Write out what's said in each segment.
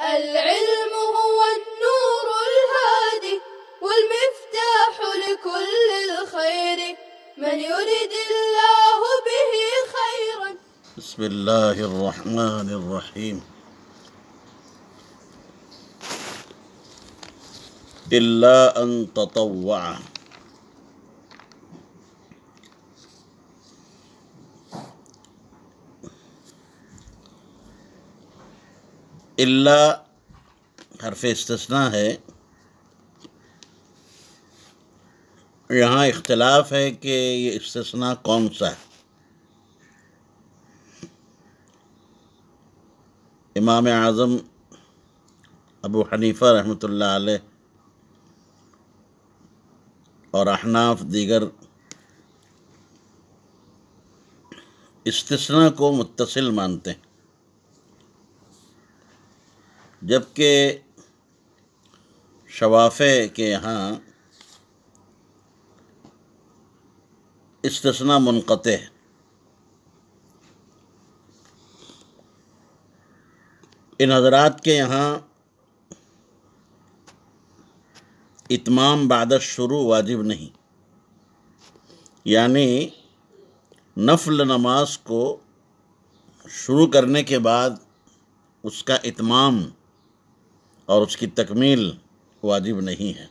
العلم هو النور الهادي والمفتاح لكل الخير من يرد الله به خيرا. بسم اللہ الرحمن الرحیم. الا ان تطوع. الا حرف استثناء ہے. یہاں اختلاف ہے کہ یہ استثناء کون سا ہے. امام اعظم ابو حنیفہ رحمۃ اللہ علیہ اور احناف دیگر استثناء کو متصل مانتے ہیں، جبکہ شوافع کے یہاں استثناء منقطع ہے. ان حضرات کے یہاں اتمام بعد الشروع واجب نہیں، یعنی نفل نماز کو شروع کرنے کے بعد اس کا اتمام اور اس کی تکمیل واجب نہیں ہے.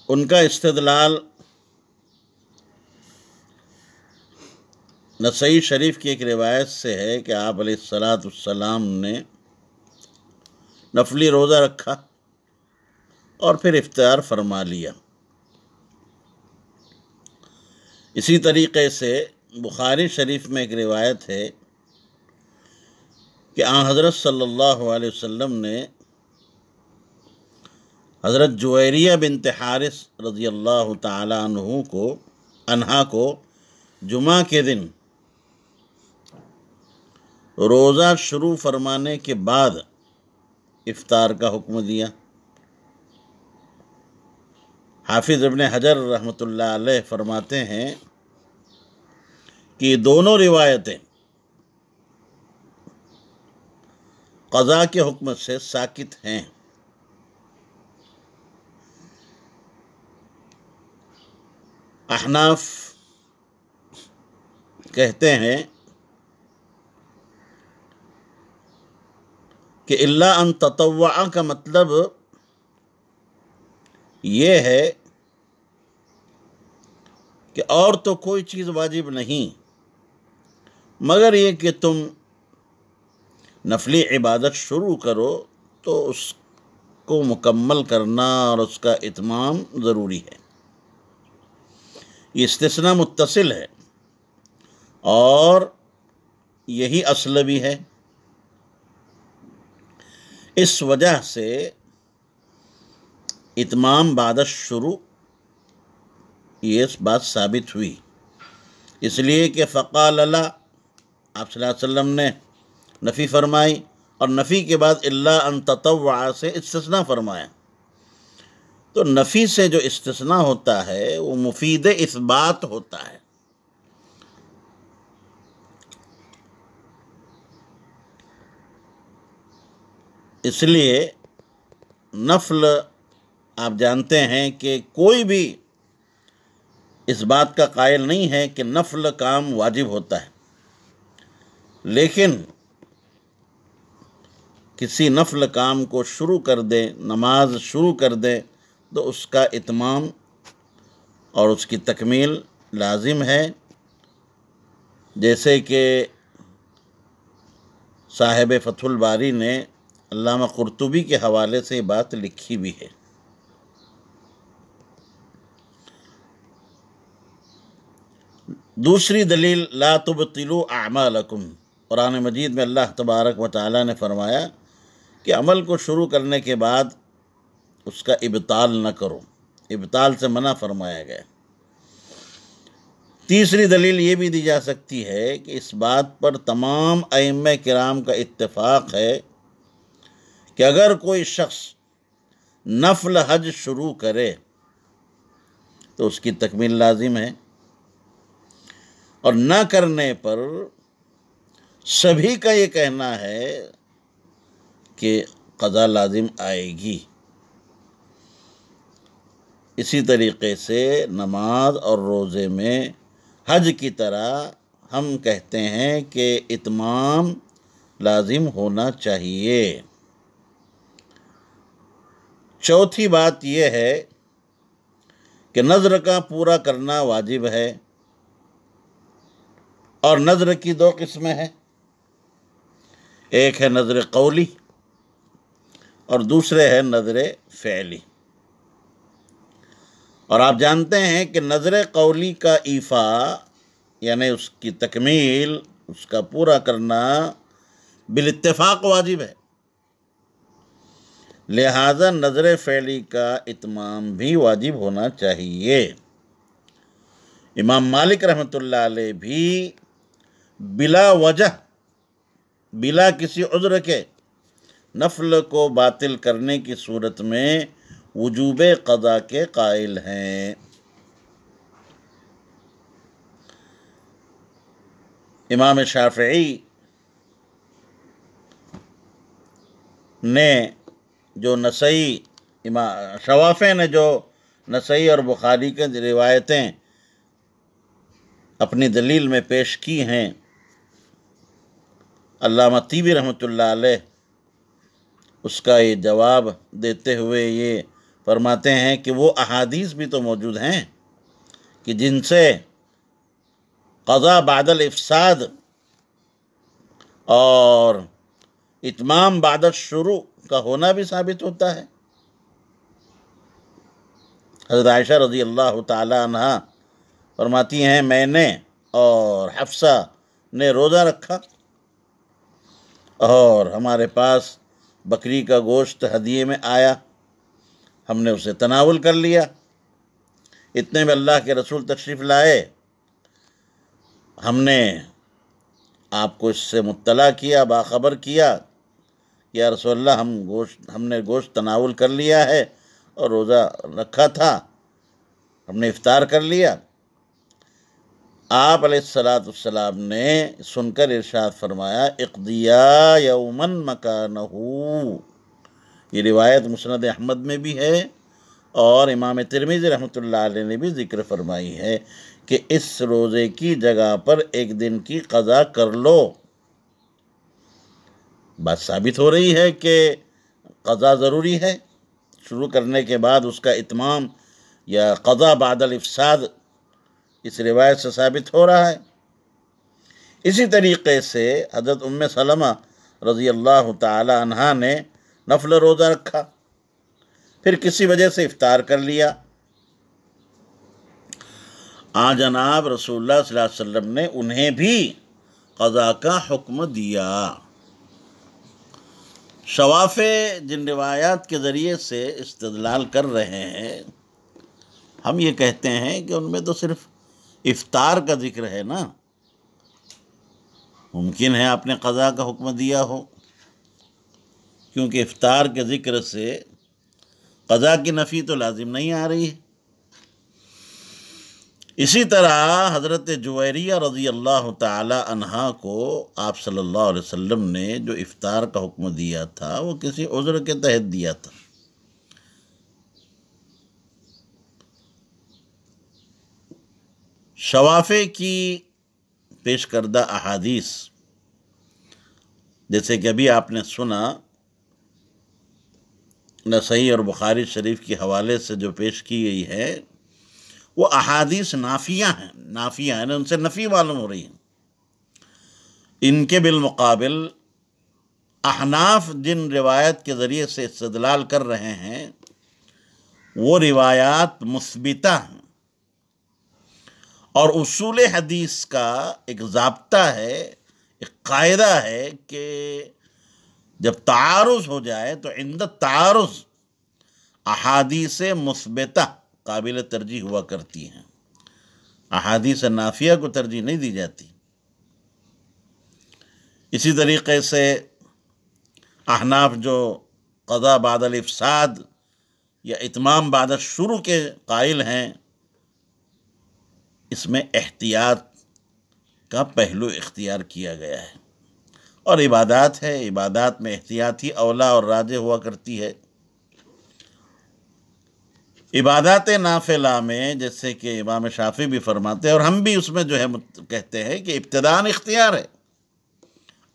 ان کا استدلال نسائی شریف کی ایک روایت سے ہے کہ آپ علیہ السلام نے نفلی روزہ رکھا اور پھر افطار فرما لیا. اسی طریقے سے بخاری شریف میں ایک روایت ہے کہ آن حضرت صلی اللہ علیہ وسلم نے حضرت جویریہ بنت حارث رضی اللہ تعالی عنہا کو جمعہ کے دن روزہ شروع فرمانے کے بعد افطار کا حکم دیا. حافظ ابن حجر رحمۃ اللہ علیہ فرماتے ہیں کہ یہ دونوں روایتیں قضاء کے حکم سے ساکت ہیں. احناف کہتے ہیں کہ الا ان تطوع کا مطلب یہ ہے کہ اور تو کوئی چیز واجب نہیں مگر یہ کہ تم نفلی عبادت شروع کرو تو اس کو مکمل کرنا اور اس کا اتمام ضروری ہے. یہ استثناء متصل ہے اور یہی اصل بھی ہے. اس وجہ سے اتمام بعد الشروع یہ بات ثابت ہوئی، اس لیے کہ فقال اللہ آپ صلی اللہ علیہ وسلم نے نفی فرمائی اور نفی کے بعد الا ان تطوع سے استثناء فرمایا. تو نفی سے جو استثناء ہوتا ہے وہ مفید اثبات ہوتا ہے. اس لیے نفل آپ جانتے ہیں کہ کوئی بھی اس بات کا قائل نہیں ہے کہ نفل کام واجب ہوتا ہے، لیکن کسی نفل کام کو شروع کر دے، نماز شروع کر دے تو اس کا اتمام اور اس کی تکمیل لازم ہے. جیسے کہ صاحب فتح الباری نے علامہ قرطبی کے حوالے سے یہ بات لکھی بھی ہے. دوسری دلیل لا تبطلوا اعمالکم. قرآن مجید میں اللہ تبارک و تعالی نے فرمایا کہ عمل کو شروع کرنے کے بعد اس کا ابطال نہ کرو، ابطال سے منع فرمایا گیا. تیسری دلیل یہ بھی دی جا سکتی ہے کہ اس بات پر تمام ائمہ کرام کا اتفاق ہے کہ اگر کوئی شخص نفل حج شروع کرے تو اس کی تکمیل لازم ہے، اور نہ کرنے پر سبھی کا یہ کہنا ہے کہ قضا لازم آئے گی۔ اسی طریقے سے نماز اور روزے میں حج کی طرح ہم کہتے ہیں کہ اتمام لازم ہونا چاہیے۔ چوتھی بات یہ ہے کہ نذر کا پورا کرنا واجب ہے، اور نذر کی دو قسمیں ہیں، ایک ہے نذر قولی اور دوسرے ہے نذر فعلی۔ اور آپ جانتے ہیں کہ نذر قولی کا ایفا یعنی اس کی تکمیل، اس کا پورا کرنا بالاتفاق واجب ہے، لہذا نذر فعلی کا اتمام بھی واجب ہونا چاہیے۔ امام مالک رحمۃ اللہ علیہ بھی بلا وجہ، بلا کسی عذر کے نفل کو باطل کرنے کی صورت میں وجوب قضا کے قائل ہیں۔ امام شافعی نے جو شوافع نے جو نسائی اور بخاری کے روایتیں اپنی دلیل میں پیش کی ہیں، علامہ طیبی رحمۃ اللہ علیہ اس کا یہ جواب دیتے ہوئے یہ فرماتے ہیں کہ وہ احادیث بھی تو موجود ہیں کہ جن سے قضا بعد الافساد اور اتمام بعد الشروع کا ہونا بھی ثابت ہوتا ہے۔ حضرت عائشہ رضی اللہ تعالی عنہ فرماتی ہیں میں نے اور حفصہ نے روزہ رکھا اور ہمارے پاس بکری کا گوشت ہدیے میں آیا، ہم نے اسے تناول کر لیا، اتنے میں اللہ کے رسول تشریف لائے، ہم نے آپ کو اس سے مطلع کیا، باخبر کیا، یا رسول اللہ ہم نے گوشت تناول کر لیا ہے اور روزہ رکھا تھا، ہم نے افطار کر لیا۔ آپ علیہ السلام نے سن کر ارشاد فرمایا اقضیا یوما مکانہ، یہ روایت مسند احمد میں بھی ہے اور امام ترمذی رحمۃ اللہ علیہ نے بھی ذکر فرمائی ہے کہ اس روزے کی جگہ پر ایک دن کی قضا کر لو۔ بات ثابت ہو رہی ہے کہ قضا ضروری ہے، شروع کرنے کے بعد اس کا اتمام یا قضا بعد الافساد اس روایت سے ثابت ہو رہا ہے۔ اسی طریقے سے حضرت ام سلمہ رضی اللہ تعالی عنہا نے نفل روزہ رکھا، پھر کسی وجہ سے افطار کر لیا، جناب رسول اللہ صلی اللہ علیہ وسلم نے انہیں بھی قضا کا حکم دیا۔ شوافع جن روایات کے ذریعے سے استدلال کر رہے ہیں، ہم یہ کہتے ہیں کہ ان میں تو صرف افطار کا ذکر ہے نا، ممکن ہے آپ نے قضا کا حکم دیا ہو، کیونکہ افطار کے ذکر سے قضا کی نفی تو لازم نہیں آ رہی ہے۔ اسی طرح حضرت جویریہ رضی اللہ تعالی عنہا کو آپ صلی اللہ علیہ وسلم نے جو افطار کا حکم دیا تھا وہ کسی عذر کے تحت دیا تھا۔ شوافع کی پیش کردہ احادیث جیسے کہ ابھی آپ نے سنا، نسائی اور بخاری شریف کے حوالے سے جو پیش کی گئی ہے وہ احادیث نافیہ ہیں، ان سے نفی معلوم ہو رہی ہیں۔ ان کے بالمقابل احناف جن روایت کے ذریعے سے استدلال کر رہے ہیں وہ روایات مثبتہ ہیں، اور اصول حدیث کا ایک ضابطہ ہے، ایک قاعدہ ہے کہ جب تعارض ہو جائے تو عند تعارض احادیث مثبتہ قابل ترجیح ہوا کرتی ہیں، احادیث نافیہ کو ترجیح نہیں دی جاتی۔ اسی طریقے سے احناف جو قضا بعد الافساد یا اتمام بعد الشروع کے قائل ہیں، اس میں احتیاط کا پہلو اختیار کیا گیا ہے۔ اور عبادات ہے، عبادات میں احتیاط ہی اولا اور راجح ہوا کرتی ہے۔ عبادات نافلہ میں جیسے کہ امام شافعی بھی فرماتے ہیں اور ہم بھی اس میں جو ہے کہتے ہیں کہ ابتداءً اختیار ہے،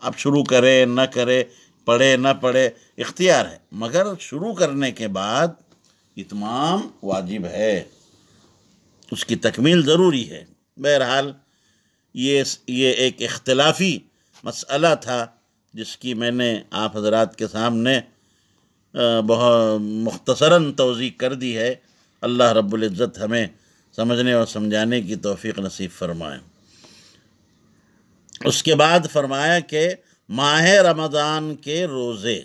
آپ شروع کرے نہ کرے، پڑھے نہ پڑھے، اختیار ہے، مگر شروع کرنے کے بعد اتمام واجب ہے، اس کی تکمیل ضروری ہے۔ بہرحال یہ ایک اختلافی مسئلہ تھا جس کی میں نے آپ حضرات کے سامنے بہت مختصراً توضیح کر دی ہے۔ اللہ رب العزت ہمیں سمجھنے اور سمجھانے کی توفیق نصیب فرمائے۔ اس کے بعد فرمایا کہ ماہ رمضان کے روزے،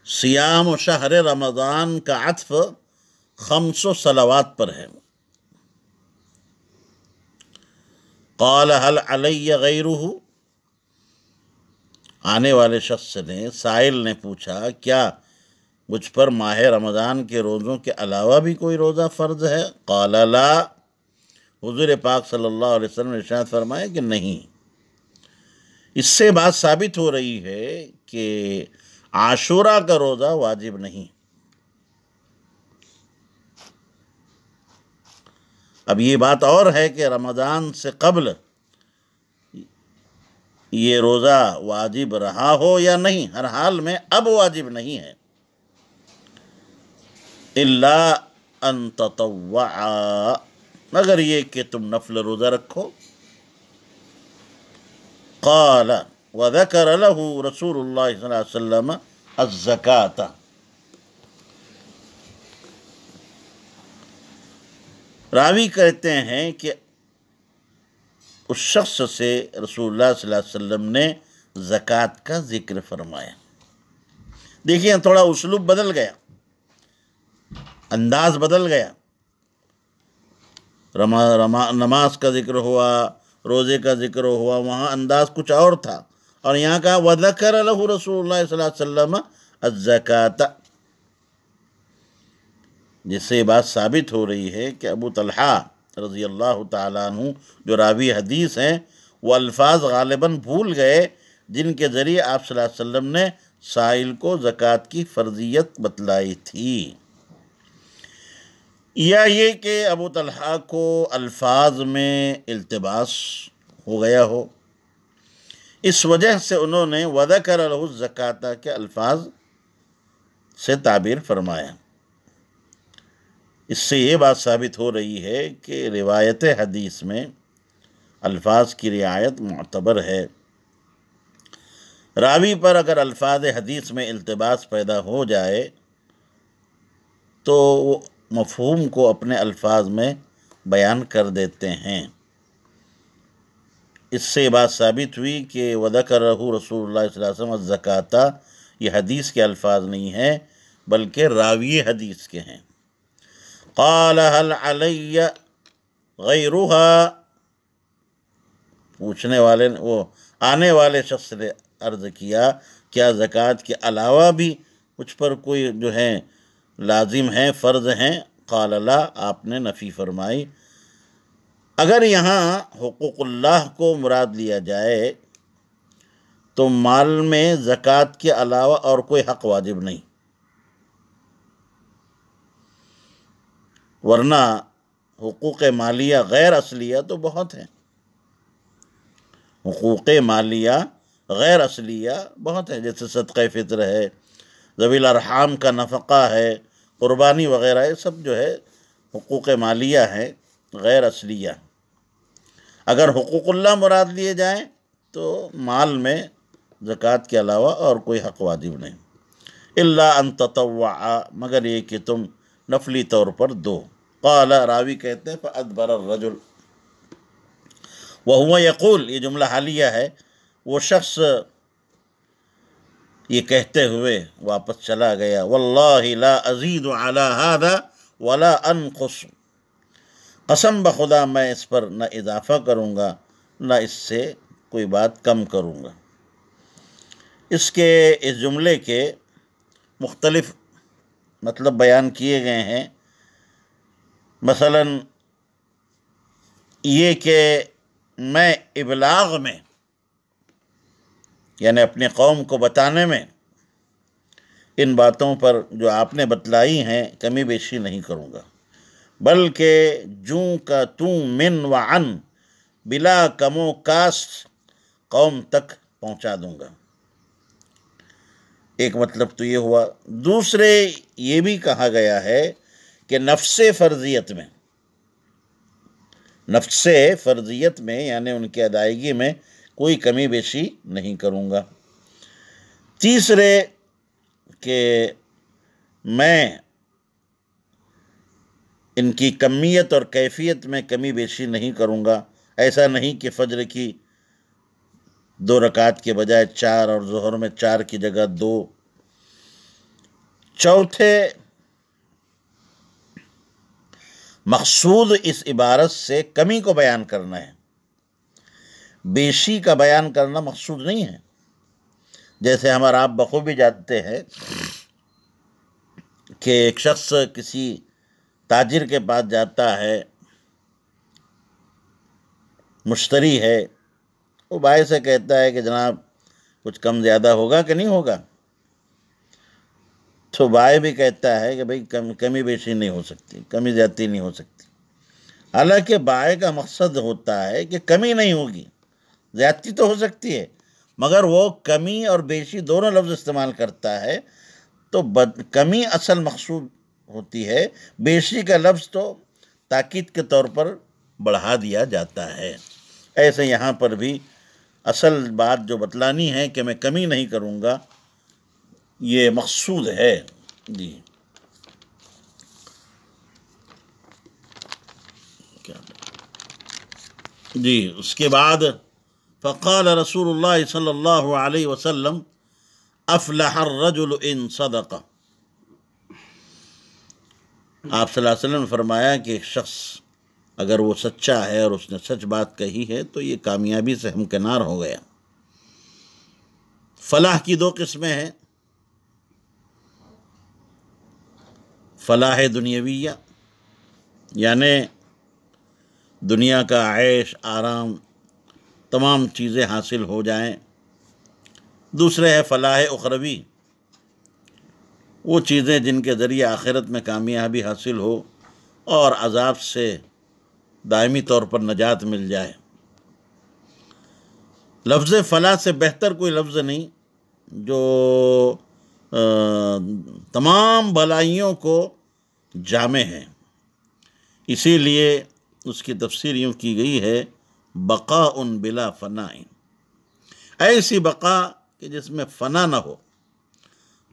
صیام و شہر رمضان کا عطف 5 صلوات پر ہے۔ قال هل علی غیرہ، آنے والے شخص نے، سائل نے پوچھا کیا مجھ پر ماہ رمضان کے روزوں کے علاوہ بھی کوئی روزہ فرض ہے؟ قال لا، حضور پاک صلی اللہ علیہ وسلم نے ارشاد فرمایا کہ نہیں۔ اس سے بات ثابت ہو رہی ہے کہ عاشورہ کا روزہ واجب نہیں۔ اب یہ بات اور ہے کہ رمضان سے قبل یہ روزہ واجب رہا ہو یا نہیں، ہر حال میں اب واجب نہیں ہے۔ الا ان تطوعا، مگر یہ کہ تم نفل روزہ رکھو۔ قال وذکر له رسول اللہ صلی اللہ علیہ وسلم الزکاۃ، راوی کہتے ہیں کہ اس شخص سے رسول اللہ صلی اللہ علیہ وسلم نے زکوٰۃ کا ذکر فرمایا۔ دیکھیے تھوڑا اسلوب بدل گیا، انداز بدل گیا، نماز کا ذکر ہوا، روزے کا ذکر ہوا، وہاں انداز کچھ اور تھا، اور یہاں کہا وَذَكَرَ لَهُ رسول اللہ صلی اللہ علیہ وسلم الزکاۃ، جس سے یہ بات ثابت ہو رہی ہے کہ ابو طلحہ رضی اللہ تعالیٰ عنہ جو راوی حدیث ہیں، وہ الفاظ غالباً بھول گئے جن کے ذریعے آپ صلی اللہ علیہ وسلم نے سائل کو زکوٰۃ کی فرضیت بتلائی تھی، یا یہ کہ ابو طلحہ کو الفاظ میں التباس ہو گیا ہو، اس وجہ سے انہوں نے وَذَكَرَ لَهُ الزَّكَاةَ کے الفاظ سے تعبیر فرمایا۔ اس سے یہ بات ثابت ہو رہی ہے کہ روایت حدیث میں الفاظ کی رعایت معتبر ہے۔ راوی پر اگر الفاظ حدیث میں التباس پیدا ہو جائے تو وہ مفہوم کو اپنے الفاظ میں بیان کر دیتے ہیں۔ اس سے بات ثابت ہوئی کہ وَذَكَرَهُ رسول اللہ صلی اللہ علیہ وسلم الزکاۃ، یہ حدیث کے الفاظ نہیں ہیں بلکہ راوی حدیث کے ہیں۔ قال هل علی غیرها، پوچھنے والے وہ آنے والے شخص نے عرض کیا کیا زکوٰۃ کے علاوہ بھی مجھ پر کوئی جو ہے لازم ہیں، فرض ہیں؟ قال لا، آپ نے نفی فرمائی۔ اگر یہاں حقوق اللہ کو مراد لیا جائے تو مال میں زکوٰۃ کے علاوہ اور کوئی حق واجب نہیں، ورنہ حقوق مالیہ غیر اصلیہ تو بہت ہیں، حقوق مالیہ غیر اصلیہ بہت ہیں، جیسے صدقہ فطر ہے، ذوی الارحام کا نفقہ ہے، قربانی وغیرہ، یہ سب جو ہے حقوق مالیہ ہے غیر اصلیہ۔ اگر حقوق اللہ مراد لیے جائیں تو مال میں زکوٰۃ کے علاوہ اور کوئی حق واجب نہیں، الا ان تطوعا، مگر یہ کہ تم نفلی طور پر دو۔ قال، راوی کہتے ہیں فادبر الرجل وہو یقول، یہ جملہ حالیہ ہے، وہ شخص یہ کہتے ہوئے واپس چلا گیا، واللہ لا ازید علی ھذا ولا انقص، قسم بخدا میں اس پر نہ اضافہ کروں گا نہ اس سے کوئی بات کم کروں گا۔ اس جملے کے مختلف مطلب بیان کیے گئے ہیں، مثلا یہ کہ میں ابلاغ میں یعنی اپنے قوم کو بتانے میں ان باتوں پر جو آپ نے بتلائی ہیں کمی بیشی نہیں کروں گا، بلکہ جوں کا توں من و عن بلا کم و کاست قوم تک پہنچا دوں گا۔ ایک مطلب تو یہ ہوا۔ دوسرے یہ بھی کہا گیا ہے کہ نفس فرضیت میں یعنی ان کی ادائیگی میں کوئی کمی بیشی نہیں کروں گا۔ تیسرے کہ میں ان کی کمیت اور کیفیت میں کمی بیشی نہیں کروں گا، ایسا نہیں کہ فجر کی 2 رکعت کے بجائے 4 اور ظہر میں 4 کی جگہ 2۔ چوتھے مقصود اس عبارت سے کمی کو بیان کرنا ہے، بیشی کا بیان کرنا مقصود نہیں ہے۔ جیسے ہمارا آپ بخوبی جانتے ہیں کہ ایک شخص کسی تاجر کے پاس جاتا ہے، مشتری ہے، وہ بھائی سے کہتا ہے کہ جناب کچھ کم زیادہ ہوگا کہ نہیں ہوگا؟ تو بھائی بھی کہتا ہے کہ بھئی کمی بیشی نہیں ہو سکتی، کمی زیادتی نہیں ہو سکتی۔ حالانکہ بھائی کا مقصد ہوتا ہے کہ کمی نہیں ہوگی، زیادتی تو ہو سکتی ہے، مگر وہ کمی اور بیشی دونوں لفظ استعمال کرتا ہے، تو کمی اصل مقصود ہوتی ہے، بیشی کا لفظ تو تاکید کے طور پر بڑھا دیا جاتا ہے۔ ایسے یہاں پر بھی اصل بات جو بتلانی ہے کہ میں کمی نہیں کروں گا، یہ مقصود ہے۔ جی اس کے بعد فقال رسول اللہ صلی اللہ علیہ وسلم افلح الرجل ان صدق۔ آپ صلی اللہ علیہ وسلم نے فرمایا کہ ایک شخص اگر وہ سچا ہے اور اس نے سچ بات کہی ہے تو یہ کامیابی سے ہمکنار ہو گیا۔ فلاح کی 2 قسمیں ہیں، فلاح دنیاویہ یعنی دنیا کا عیش آرام تمام چیزیں حاصل ہو جائیں، دوسرے ہے فلاح اخروی، وہ چیزیں جن کے ذریعے آخرت میں کامیابی حاصل ہو اور عذاب سے دائمی طور پر نجات مل جائے۔ لفظ فلاح سے بہتر کوئی لفظ نہیں جو تمام بھلائیوں کو جامع ہے، اسی لیے اس کی تفسیر یوں کی گئی ہے بقاء بلا فناء، ایسی بقا کہ جس میں فنا نہ ہو،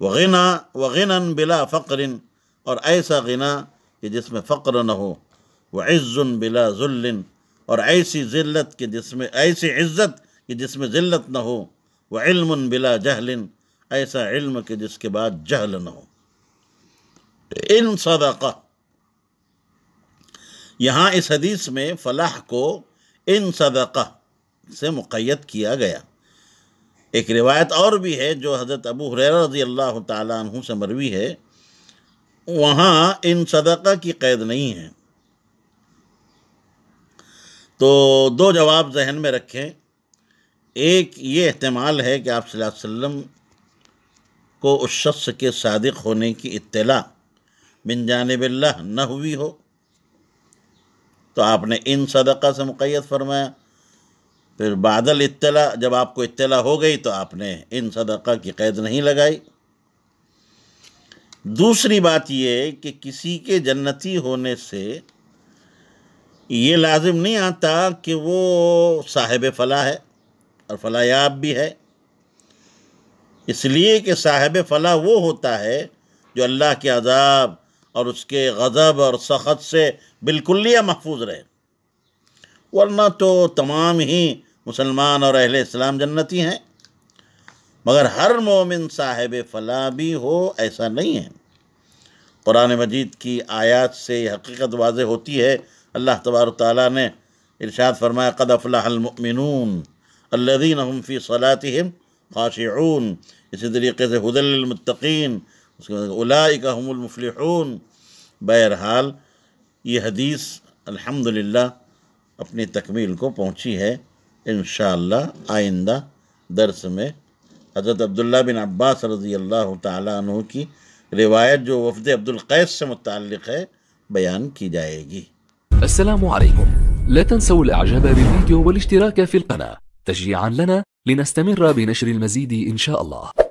وغنا بلا فقر، اور ایسا غنا کہ جس میں فقر نہ ہو، وعز بلا ذل، اور ایسی ذلت کہ جس میں ایسی عزت کہ جس میں ذلت نہ ہو، وعلم بلا جہل، ایسا علم کہ جس کے بعد جہل نہ ہو۔ ان صدقہ، یہاں اس حدیث میں فلاح کو ان صدقہ سے مقید کیا گیا۔ ایک روایت اور بھی ہے جو حضرت ابو ہریرہ رضی اللہ تعالیٰ عنہ سے مروی ہے، وہاں ان صدقہ کی قید نہیں ہے۔ تو 2 جواب ذہن میں رکھیں، ایک یہ احتمال ہے کہ آپ صلی اللہ علیہ وسلم کو اس شخص کے صادق ہونے کی اطلاع من جانب اللہ نہ ہوئی ہو، تو آپ نے ان صدقہ سے مقید فرمایا، پھر بعد الاطلاع جب آپ کو اطلاع ہو گئی تو آپ نے ان صدقہ کی قید نہیں لگائی۔ دوسری بات یہ کہ کسی کے جنتی ہونے سے یہ لازم نہیں آتا کہ وہ صاحب فلاح ہے اور فلاح یاب بھی ہے، اس لیے کہ صاحب فلاح وہ ہوتا ہے جو اللہ کے عذاب اور اس کے غضب اور سخط سے بالکلیہ محفوظ رہے، ورنہ تو تمام ہی مسلمان اور اہل اسلام جنتی ہیں، مگر ہر مومن صاحب فلاح بھی ہو ایسا نہیں ہے۔ قرآن مجید کی آیات سے یہ حقیقت واضح ہوتی ہے۔ اللہ تبارک تعالیٰ نے ارشاد فرمایا قد افلح المؤمنون الذین هم فی صلاتهم خاشعون، اسی طریقے سے ھدی للمتقین، اس کے بعد اولئک هم المفلحون۔ بہرحال یہ حدیث الحمدللہ اپنی تکمیل کو پہنچی ہے، انشاءاللہ آئندہ درس میں حضرت عبداللہ بن عباس رضی اللہ تعالیٰ عنہ کی روایت جو وفد عبد القیس سے متعلق ہے بیان کی جائے گی۔ السلام عليكم. لا تنسوا الاعجاب بالفيديو والاشتراك في القناة تشجيعا لنا لنستمر بنشر المزيد إن شاء الله.